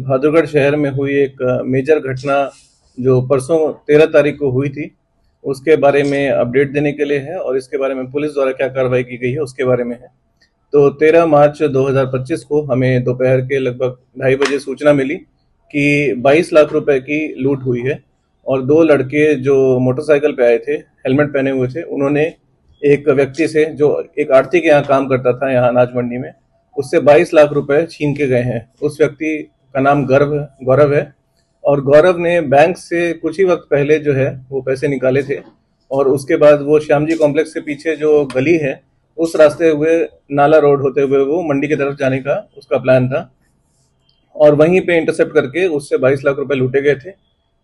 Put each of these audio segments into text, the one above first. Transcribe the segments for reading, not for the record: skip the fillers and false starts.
बहादुरगढ़ शहर में हुई एक मेजर घटना जो परसों 13 तारीख को हुई थी, उसके बारे में अपडेट देने के लिए है और इसके बारे में पुलिस द्वारा क्या कार्रवाई की गई है उसके बारे में है। तो 13 मार्च 2025 को हमें दोपहर के लगभग 2:30 बजे सूचना मिली कि 22 लाख रुपए की लूट हुई है और दो लड़के जो मोटरसाइकिल पे आए थे, हेलमेट पहने हुए थे, उन्होंने एक व्यक्ति से जो एक आढ़ती के यहाँ काम करता था, यहाँ अनाज मंडी में, उससे 22 लाख रुपए छीन के गए हैं। उस व्यक्ति का नाम गौरव है और गौरव ने बैंक से कुछ ही वक्त पहले जो है वो पैसे निकाले थे और उसके बाद वो श्याम जी कॉम्प्लेक्स के पीछे जो गली है उस रास्ते हुए नाला रोड होते हुए वो मंडी की तरफ जाने का उसका प्लान था और वहीं पे इंटरसेप्ट करके उससे 22 लाख रुपए लूटे गए थे।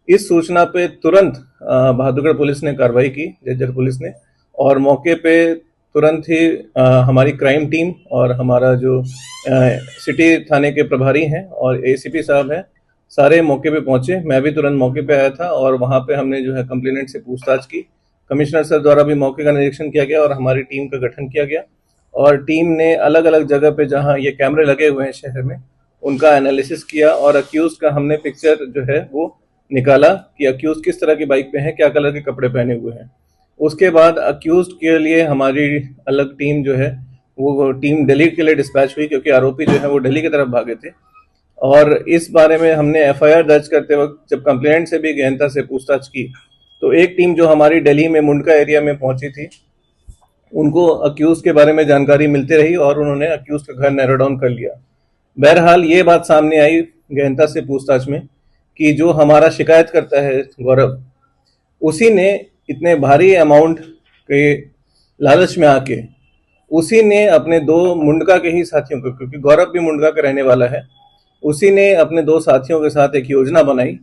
इस सूचना पे तुरंत बहादुरगढ़ पुलिस ने कार्रवाई की, जज्जर पुलिस ने, और मौके पे तुरंत ही हमारी क्राइम टीम और हमारा जो सिटी थाने के प्रभारी हैं और एसीपी साहब हैं, सारे मौके पे पहुंचे। मैं भी तुरंत मौके पे आया था और वहां पे हमने जो है कंप्लेनेंट से पूछताछ की। कमिश्नर सर द्वारा भी मौके का निरीक्षण किया गया और हमारी टीम का गठन किया गया और टीम ने अलग अलग जगह पे जहां ये कैमरे लगे हुए हैं शहर में, उनका एनालिसिस किया और अक्यूज का हमने पिक्चर जो है वो निकाला कि अक्यूज किस तरह की बाइक पे है, क्या कलर के कपड़े पहने हुए हैं। उसके बाद अक्यूज के लिए हमारी अलग टीम जो है वो टीम दिल्ली के लिए डिस्पैच हुई क्योंकि आरोपी जो है वो दिल्ली की तरफ भागे थे और इस बारे में हमने एफआईआर दर्ज करते वक्त जब कंप्लेनेंट से भी गहनता से पूछताछ की तो एक टीम जो हमारी दिल्ली में मुंडका एरिया में पहुंची थी, उनको अक्यूज के बारे में जानकारी मिलती रही और उन्होंने अक्यूज का घर नैरो डाउन कर लिया। बहरहाल ये बात सामने आई गहनता से पूछताछ में कि जो हमारा शिकायत करता है गौरव, उसी ने इतने भारी अमाउंट के लालच में आके उसी ने अपने दो मुंडका के ही साथियों को, क्योंकि गौरव भी मुंडका का रहने वाला है, उसी ने अपने दो साथियों के साथ एक योजना बनाई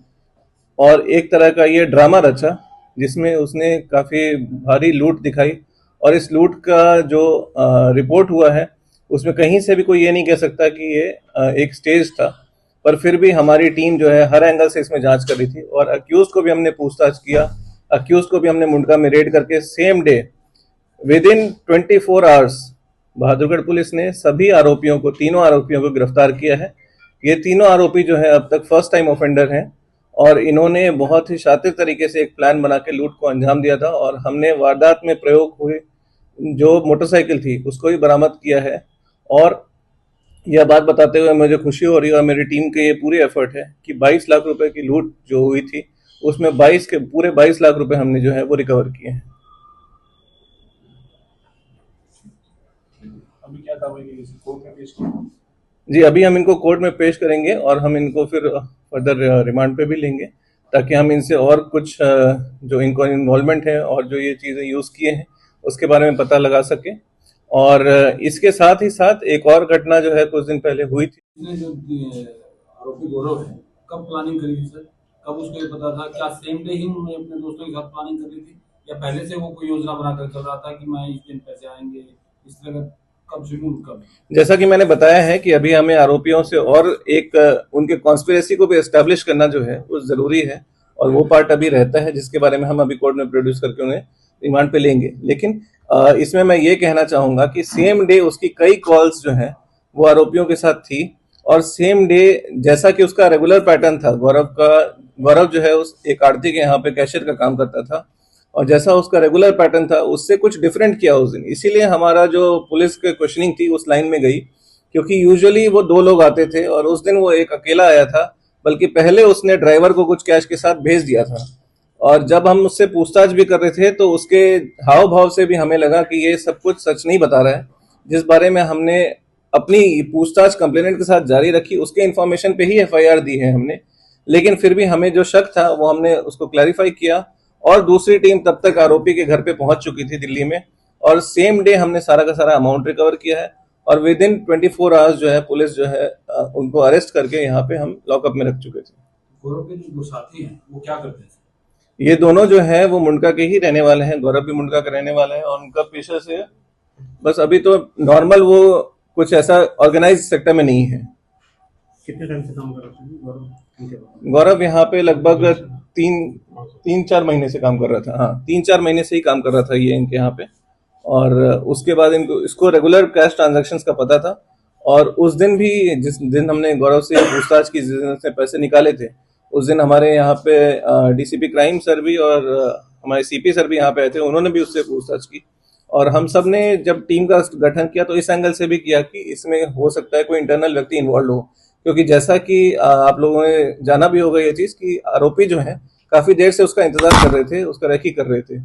और एक तरह का ये ड्रामा रचा जिसमें उसने काफी भारी लूट दिखाई और इस लूट का जो रिपोर्ट हुआ है उसमें कहीं से भी कोई ये नहीं कह सकता कि ये एक स्टेज था, पर फिर भी हमारी टीम जो है हर एंगल से इसमें जांच कर रही थी और अक्यूज को भी हमने पूछताछ किया। अक्यूज को भी हमने मुंडका में रेड करके same day with in 24 hours Bahadurgarh police ने सभी आरोपियों को, तीनों आरोपियों को गिरफ्तार किया है। ये तीनों आरोपी जो है अब तक फर्स्ट टाइम ऑफेंडर हैं और इन्होंने बहुत ही शातिर तरीके से एक प्लान बना के लूट को अंजाम दिया था और हमने वारदात में प्रयोग हुई जो मोटरसाइकिल थी उसको भी बरामद किया है। और यह बात बताते हुए मुझे खुशी हो रही है और मेरी टीम के ये पूरी एफर्ट है कि 22 लाख रुपए की लूट जो हुई थी उसमें 22 लाख रुपए हमने जो है वो रिकवर किए हैं। अभी क्या कार्रवाई की गई? कोर्ट में पेश किया? जी, अभी हम इनको कोर्ट में पेश करेंगे और हम इनको फिर फर्दर रिमांड पे भी लेंगे ताकि हम इनसे और कुछ जो इनको इन्वॉल्वमेंट है और जो ये चीज़ें यूज़ किए हैं उसके बारे में पता लगा सके। और इसके साथ ही साथ एक और घटना जो है कुछ दिन पहले हुई थी। जो आरोपी गौरव है, कब प्लानिंग करी थी सर? कब उसको ये पता था? क्या सेम डे ही उन्होंने अपने दोस्तों के साथ प्लानिंग कर ली थी या पहले से वो कोई योजना बनाकर चल रहा था कि मैं इस दिन पैसे आएंगे, इस तरह का? कब शुरू कब? जैसा कि मैंने बताया है कि अभी हमें आरोपियों से और एक उनके कॉन्स्पिरेसी को भी एस्टेब्लिश करना जो है वो जरूरी है और वो पार्ट अभी रहता है जिसके बारे में हम अभी कोर्ट में प्रोड्यूस करके उन्हें रिमांड पे लेंगे। लेकिन इसमें मैं ये कहना चाहूंगा कि सेम डे उसकी कई कॉल्स जो हैं वो आरोपियों के साथ थी और सेम डे जैसा कि उसका रेगुलर पैटर्न था, गौरव जो है उस एक आड़ती के यहाँ पे कैशियर का काम करता था और जैसा उसका रेगुलर पैटर्न था उससे कुछ डिफरेंट किया उस दिन। इसीलिए हमारा जो पुलिस की क्वेश्चनिंग थी उस लाइन में गई क्योंकि यूजुअली वो दो लोग आते थे और उस दिन वो एक अकेला आया था, बल्कि पहले उसने ड्राइवर को कुछ कैश के साथ भेज दिया था और जब हम उससे पूछताछ भी कर रहे थे तो उसके हाव भाव से भी हमें लगा कि ये सब कुछ सच नहीं बता रहा है। जिस बारे में हमने अपनी पूछताछ कंप्लेनेंट के साथ जारी रखी उसके इन्फॉर्मेशन पे ही एफआईआर दी है हमने, लेकिन फिर भी हमें जो शक था वो हमने उसको क्लैरिफाई किया और दूसरी टीम तब तक आरोपी के घर पे पहुंच चुकी थी दिल्ली में और सेम डे हमने सारा का सारा अमाउंट रिकवर किया है और विद इन 24 आवर्स जो है पुलिस जो है उनको अरेस्ट करके यहाँ पे हम लॉकअप में रख चुके थे। गौरव के जो साथी हैं वो क्या करते हैं? ये दोनों जो है वो मुंडका के ही रहने वाले हैं। गौरव भी मुंडका का रहने वाला है और उनका पेशा से बस अभी तो नॉर्मल, वो कुछ ऐसा ऑर्गेनाइज सेक्टर में नहीं है। कितने टाइम से काम कर रहे हैं गौरव यहाँ पे लगभग 3-4 महीने से काम कर रहा था। हाँ, 3-4 महीने से ही काम कर रहा था ये इनके यहाँ पे और उसके बाद इसको रेगुलर कैश ट्रांजैक्शंस का पता था और उस दिन भी, जिस दिन हमने गौरव से पूछताछ की, जिस दिन से पैसे निकाले थे, उस दिन हमारे यहाँ पे डीसीपी क्राइम सर भी और हमारे सीपी सर भी यहाँ पे आए थे, उन्होंने भी उससे पूछताछ की। और हम सब ने जब टीम का गठन किया तो इस एंगल से भी किया कि इसमें हो सकता है कोई इंटरनल व्यक्ति इन्वॉल्व हो, क्योंकि जैसा कि आप लोगों ने जाना भी होगा ये चीज कि आरोपी जो है काफी देर से उसका इंतजार कर रहे थे, उसका रेकी कर रहे थे।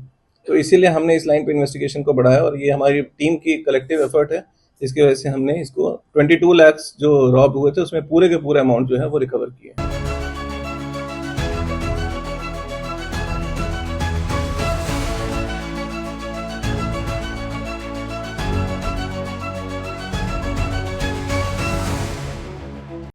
तो इसीलिए हमने इस लाइन पे इन्वेस्टिगेशन को बढ़ाया और ये हमारी टीम की कलेक्टिव एफर्ट है, जिसकी वजह से हमने इसको 22 लाख जो रॉब हुए थे उसमें पूरे के पूरे अमाउंट जो है वो रिकवर किए।